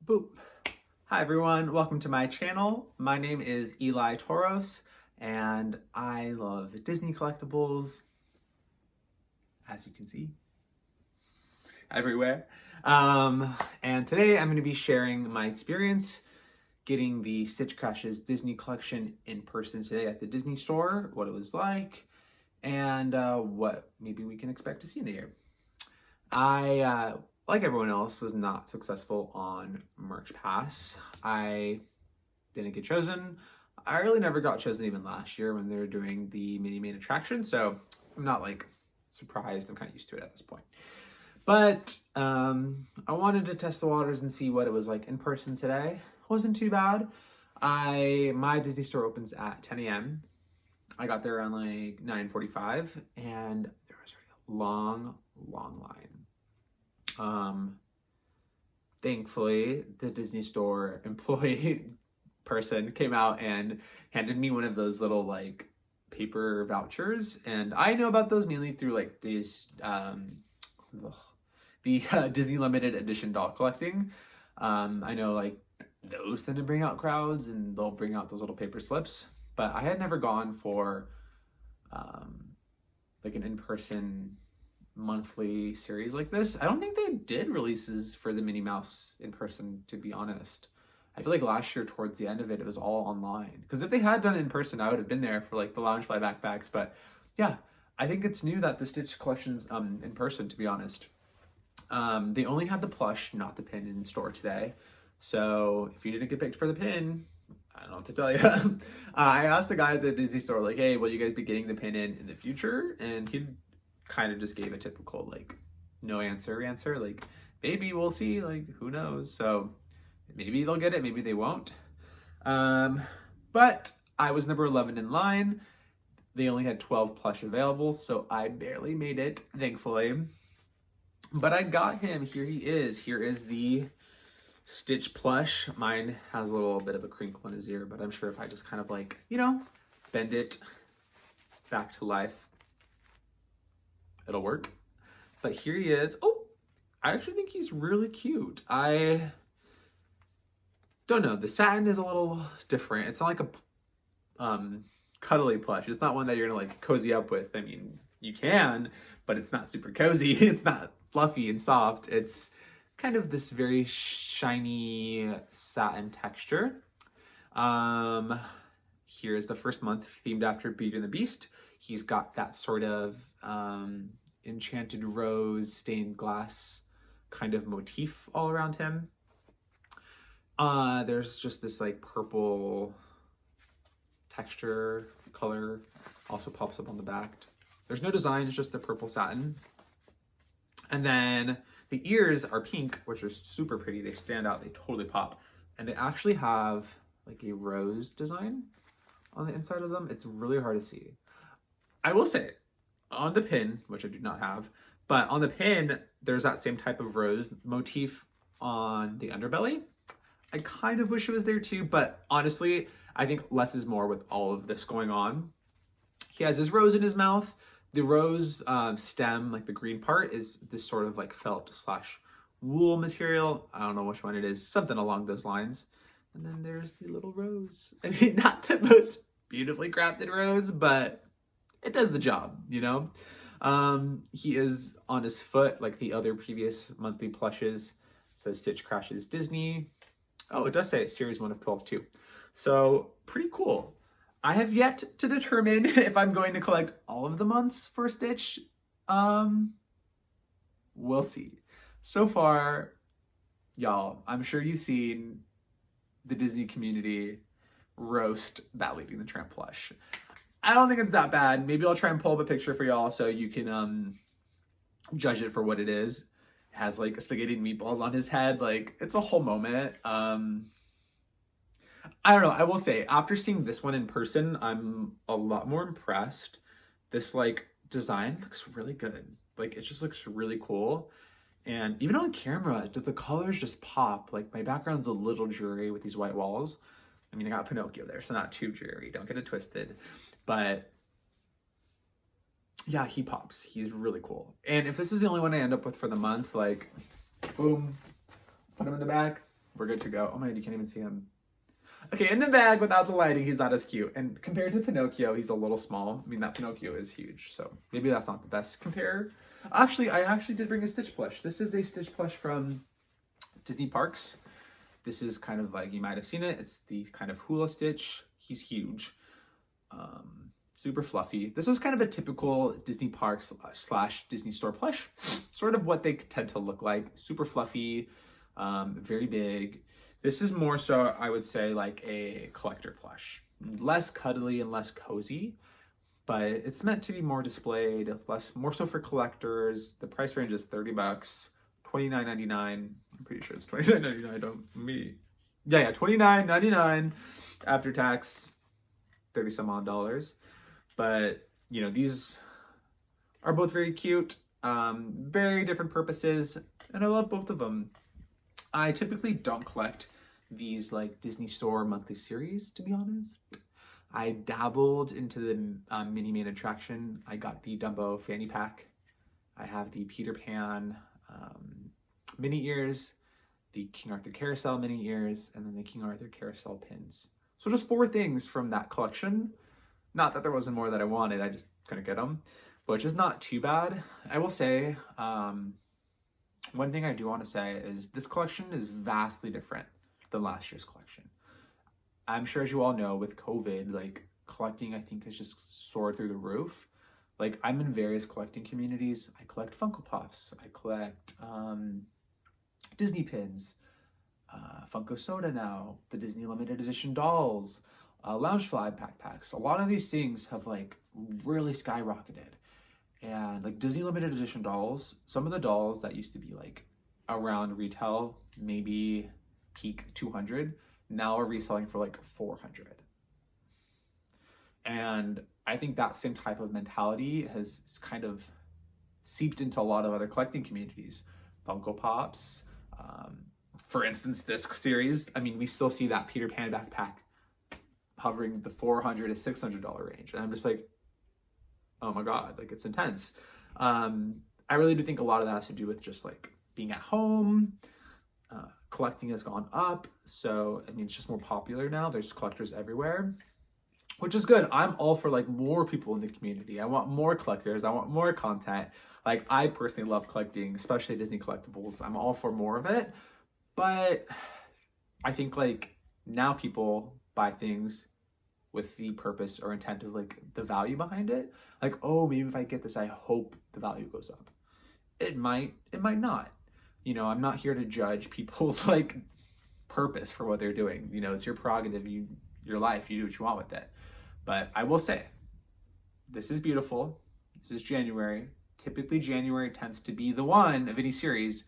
Boop. Hi everyone, welcome to my channel. My name is Eli Toros and I love Disney collectibles, as you can see, everywhere. And today I'm going to be sharing my experience getting the Stitch Crashes Disney collection in person today at the Disney store, what it was like, and what maybe we can expect to see in the year. I like everyone else, was not successful on Merch Pass. I didn't get chosen. I really never got chosen even last year when they were doing the mini main attraction, so I'm not like surprised. I'm kind of used to it at this point. But I wanted to test the waters and see what it was like in person today. Wasn't too bad. My Disney store opens at 10 a.m. I got there around like 9:45 and there was a long line. Thankfully, the Disney store employee person came out and handed me one of those little like paper vouchers, and I know about those mainly through like these Disney limited edition doll collecting. I know like those tend to bring out crowds and they'll bring out those little paper slips, but I had never gone for like an in-person monthly series like this. I don't think they did releases for the Minnie Mouse in person, to be honest. I feel like last year towards the end of it, it was all online. Because if they had done it in person, I would have been there for like the Loungefly backpacks. But yeah, I think it's new that the Stitch collection's in person, to be honest. They only had the plush, not the pin in store today. So if you didn't get picked for the pin, I don't know what to tell you. I asked the guy at the Disney store, like, hey, will you guys be getting the pin in the future? And he kind of just gave a typical like no answer, like maybe we'll see, like who knows. So maybe they'll get it, maybe they won't. But I was number 11 in line. They only had 12 plush available, so I barely made it, thankfully. But I got him. Here he is. Here is the Stitch plush. Mine has a little bit of a crinkle in his ear, but I'm sure if I just kind of like, bend it back to life, it'll work. But here he is. Oh, I actually think he's really cute. I don't know. The satin is a little different. It's not like a cuddly plush. It's not one that you're gonna like cozy up with. I mean, you can, but it's not super cozy. It's not fluffy and soft. It's kind of this very shiny satin texture. Here's the first month themed after Beauty and the Beast. He's got that sort of enchanted rose stained glass kind of motif all around him. There's just this like purple texture color also pops up on the back. There's no design, it's just the purple satin. And then the ears are pink, which are super pretty. They stand out, they totally pop. And they actually have like a rose design on the inside of them. It's really hard to see. I will say, on the pin, which I do not have, but on the pin, there's that same type of rose motif on the underbelly. I kind of wish it was there too, but honestly, I think less is more with all of this going on. He has his rose in his mouth. The rose stem, like the green part, is this sort of like felt / wool material. I don't know which one it is, something along those lines. And then there's the little rose. I mean, not the most beautifully crafted rose, but it does the job, He is on his foot like the other previous monthly plushes. It says Stitch Crashes Disney. Oh, it does say series 1 of 12 too. So pretty cool. I have yet to determine if I'm going to collect all of the months for Stitch. We'll see. So far, y'all, I'm sure you've seen the Disney community roast that Lady and the Tramp plush. I don't think it's that bad. Maybe I'll try and pull up a picture for y'all so you can judge it for what it is. It has like spaghetti and meatballs on his head. Like, it's a whole moment. I don't know. I will say, after seeing this one in person, I'm a lot more impressed. This like design looks really good. Like, it just looks really cool. And even on camera, the colors just pop. Like, my background's a little dreary with these white walls. I mean, I got Pinocchio there, so not too dreary. Don't get it twisted. But yeah, he pops. He's really cool. And if this is the only one I end up with for the month, like, boom, put him in the back. we're good to go. Oh my god, you can't even see him. Okay, in the bag without the lighting, he's not as cute. And compared to Pinocchio, he's a little small. I mean, that Pinocchio is huge, so maybe that's not the best compare. Actually, I actually did bring a Stitch plush. This is a Stitch plush from Disney Parks. This is kind of like, you might have seen it. It's the kind of hula Stitch. He's huge. Super fluffy. This is kind of a typical Disney Parks / Disney Store plush. Sort of what they tend to look like. Super fluffy, very big. This is more so, I would say, like a collector plush. Less cuddly and less cozy, but it's meant to be more displayed, more so for collectors. The price range is $30, $29.99. I'm pretty sure it's $29.99. Don't me. Yeah, $29.99 after tax, 30 some odd dollars. But you know, these are both very cute, very different purposes, and I love both of them. I typically don't collect these like Disney Store monthly series, to be honest. I dabbled into the Mini Main attraction. I got the Dumbo fanny pack. I have the Peter Pan mini ears, the King Arthur carousel mini ears, and then the King Arthur carousel pins. So just 4 things from that collection. Not that there wasn't more that I wanted, I just couldn't get them, which is not too bad. I will say, one thing I do want to say is this collection is vastly different than last year's collection. I'm sure, as you all know, with COVID, like collecting, I think, has just soared through the roof. Like, I'm in various collecting communities. I collect Funko Pops. I collect Disney pins, Funko Soda now, the Disney limited edition dolls, Loungefly backpacks. A lot of these things have like really skyrocketed. And like Disney limited edition dolls, some of the dolls that used to be like around retail, maybe peak 200, now are reselling for like 400. And I think that same type of mentality has kind of seeped into a lot of other collecting communities. Funko Pops, for instance, this series, I mean, we still see that Peter Pan backpack hovering the $400 to $600 range. And I'm just like, oh my God, like it's intense. I really do think a lot of that has to do with just like being at home. Collecting has gone up. So, I mean, it's just more popular now. There's collectors everywhere, which is good. I'm all for like more people in the community. I want more collectors. I want more content. Like, I personally love collecting, especially Disney collectibles. I'm all for more of it. But I think like now people buy things with the purpose or intent of like the value behind it. Like, oh, maybe if I get this, I hope the value goes up. It might not. You know, I'm not here to judge people's like purpose for what they're doing. You know, it's your prerogative, your life, you do what you want with it. But I will say, this is beautiful. This is January. Typically January tends to be the one of any series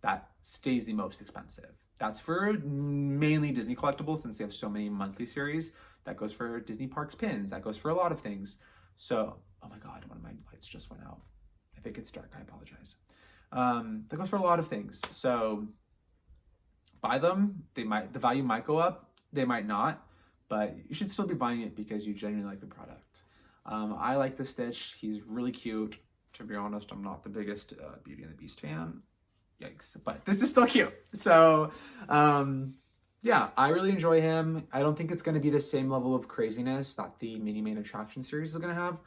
that stays the most expensive. That's for mainly Disney collectibles, since they have so many monthly series. That goes for Disney Parks pins. That goes for a lot of things. So, oh my God, one of my lights just went out. If it gets dark, I apologize. That goes for a lot of things. So buy them. The value might go up. They might not, but you should still be buying it because you genuinely like the product. I like the Stitch. He's really cute. To be honest, I'm not the biggest Beauty and the Beast fan. Yikes, but this is still cute. So, yeah, I really enjoy him. I don't think it's going to be the same level of craziness that the Mini Main attraction series is going to have,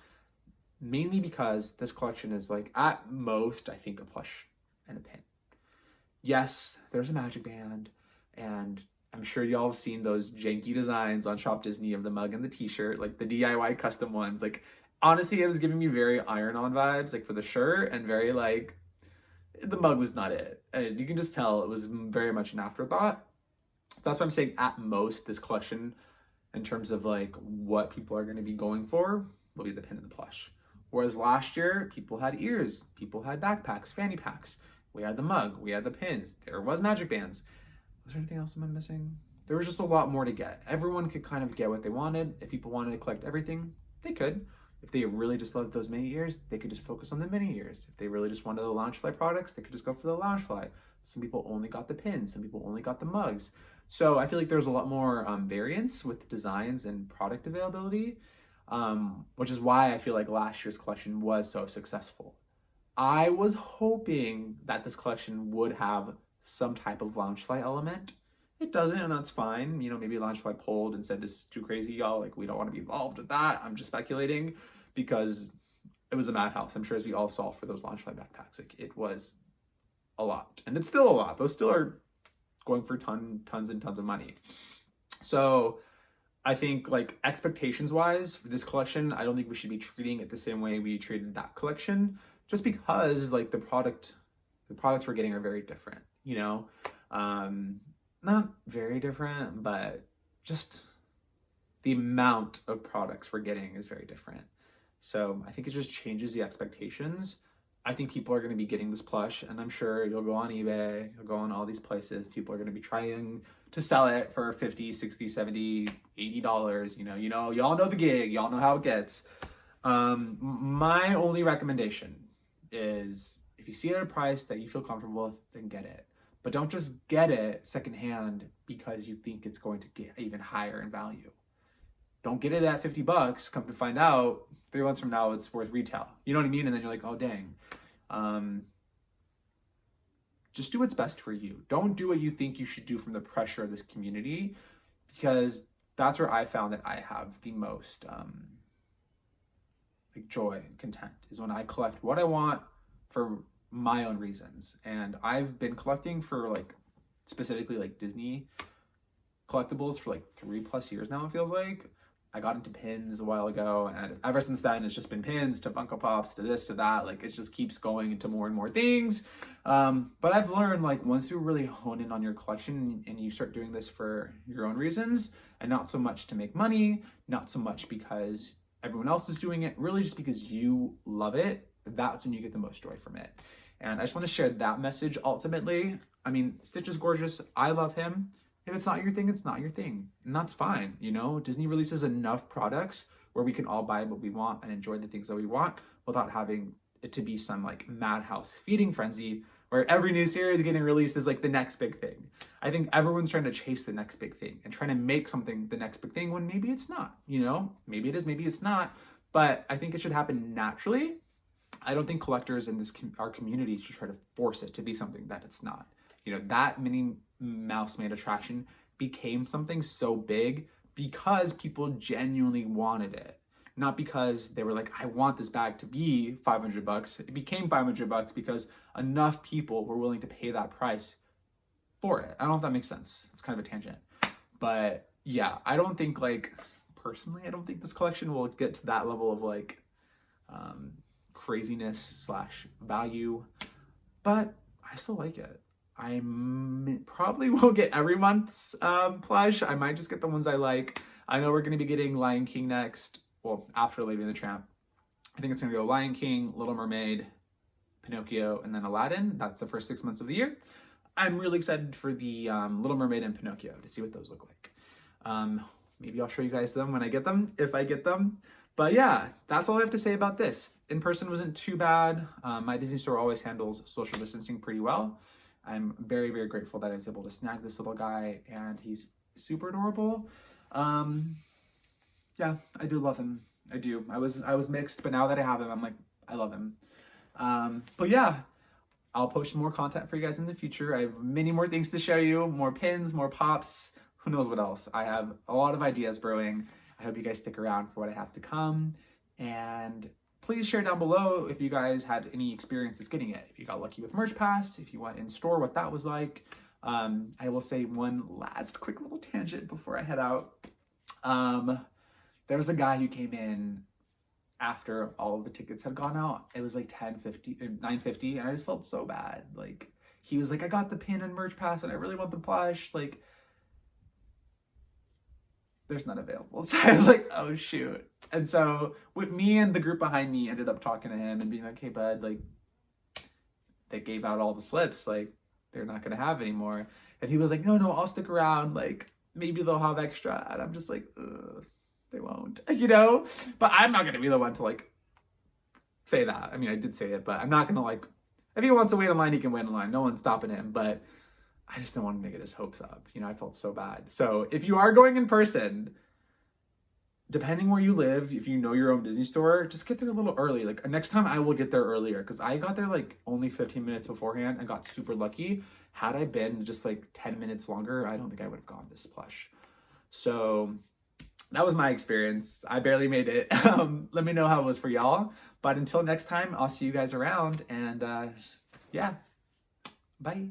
mainly because this collection is like, at most, I think a plush and a pin. Yes, there's a magic band, and I'm sure y'all have seen those janky designs on Shop Disney of the mug and the t-shirt, like the DIY custom ones. Like, honestly, it was giving me very Iron-On vibes, like for the shirt, and very like, the mug was not it. And you can just tell it was very much an afterthought. That's why I'm saying at most this collection, in terms of like what people are going to be going for, will be the pin and the plush. Whereas last year, people had ears, people had backpacks, fanny packs. We had the mug, we had the pins, there was magic bands. Was there anything else I'm missing? There was just a lot more to get. Everyone could kind of get what they wanted. If people wanted to collect everything, they could. If they really just loved those mini ears, they could just focus on the mini ears. If they really just wanted the Loungefly products, they could just go for the Loungefly. Some people only got the pins, some people only got the mugs. So I feel like there's a lot more variance with designs and product availability, which is why I feel like last year's collection was so successful. I was hoping that this collection would have some type of Loungefly element, it doesn't, and that's fine. You know, maybe Launchfly polled and said, this is too crazy, y'all. Like, we don't want to be involved with that. I'm just speculating because it was a madhouse. I'm sure, as we all saw for those Launchfly backpacks, like, it was a lot, and it's still a lot. Those still are going for tons and tons of money. So I think, like, expectations wise for this collection, I don't think we should be treating it the same way we treated that collection, just because, like, the products we're getting are very different, you know. Not very different, but just the amount of products we're getting is very different. So I think it just changes the expectations. I think people are going to be getting this plush, and I'm sure you'll go on eBay, you'll go on all these places. People are going to be trying to sell it for $50, $60, $70, $80. Y'all know the gig. Y'all know how it gets. My only recommendation is, if you see it at a price that you feel comfortable with, then get it. But don't just get it secondhand because you think it's going to get even higher in value. Don't get it at $50. Come to find out, 3 months from now, it's worth retail. You know what I mean? And then you're like, oh, dang. Just do what's best for you. Don't do what you think you should do from the pressure of this community, because that's where I found that I have the most like joy and content, is when I collect what I want for my own reasons. And I've been collecting for, like, specifically, like, Disney collectibles for like 3+ years now, it feels like. I got into pins a while ago, and ever since then, it's just been pins to Funko Pops to this to that. Like, it just keeps going into more and more things. But I've learned, like, once you really hone in on your collection and you start doing this for your own reasons, and not so much to make money, not so much because everyone else is doing it, really just because you love it, that's when you get the most joy from it. And I just want to share that message ultimately. I mean, Stitch is gorgeous. I love him. If it's not your thing, it's not your thing. And that's fine, you know? Disney releases enough products where we can all buy what we want and enjoy the things that we want without having it to be some, like, madhouse feeding frenzy where every new series getting released is, like, the next big thing. I think everyone's trying to chase the next big thing and trying to make something the next big thing when maybe it's not, you know? Maybe it is, maybe it's not. But I think it should happen naturally. I don't think collectors in our community should try to force it to be something that it's not. You know, that Minnie Mouse made attraction became something so big because people genuinely wanted it, not because they were like, I want this bag to be $500. It became $500 because enough people were willing to pay that price for it. I don't know if that makes sense. It's kind of a tangent, but yeah, I don't think, like, personally, I don't think this collection will get to that level of, like, craziness / value, but I still like it. I probably won't get every month's plush. I might just get the ones I like. I know we're going to be getting Lion King next. Well, after Lady and the Tramp. I think it's going to go Lion King, Little Mermaid, Pinocchio, and then Aladdin. That's the first 6 months of the year. I'm really excited for the Little Mermaid and Pinocchio to see what those look like. Maybe I'll show you guys them when I get them, if I get them. But yeah, that's all I have to say about this. In person wasn't too bad. My Disney store always handles social distancing pretty well. I'm very, very grateful that I was able to snag this little guy, and he's super adorable. Yeah, I do love him. I do. I was mixed, but now that I have him, I'm like, I love him. But yeah, I'll post more content for you guys in the future. I have many more things to show you, more pins, more pops, who knows what else. I have a lot of ideas brewing. I hope you guys stick around for what I have to come, and please share down below if you guys had any experiences getting it. If you got lucky with Merch Pass, if you went in store, what that was like. I will say one last quick little tangent before I head out. There was a guy who came in after all of the tickets had gone out. It was like $9.50, and I just felt so bad. Like, he was like, I got the pin and Merch Pass, and I really want the plush. Like, there's none available. So I was like, oh shoot. And so with me and the group behind me ended up talking to him and being like, hey bud, like, they gave out all the slips, like, they're not gonna have anymore. And he was like, no, I'll stick around, like, maybe they'll have extra. And I'm just like, they won't, you know? But I'm not gonna be the one to, like, say that. I mean, I did say it, but I'm not gonna, like, if he wants to wait in line, he can wait in line. No one's stopping him, but I just don't want to get his hopes up. You know, I felt so bad. So if you are going in person, depending where you live, if you know your own Disney store, just get there a little early. Like, next time I will get there earlier, because I got there like only 15 minutes beforehand and got super lucky. Had I been just like 10 minutes longer, I don't think I would have gone this plush. So that was my experience. I barely made it. Let me know how it was for y'all. But until next time, I'll see you guys around. And yeah, bye.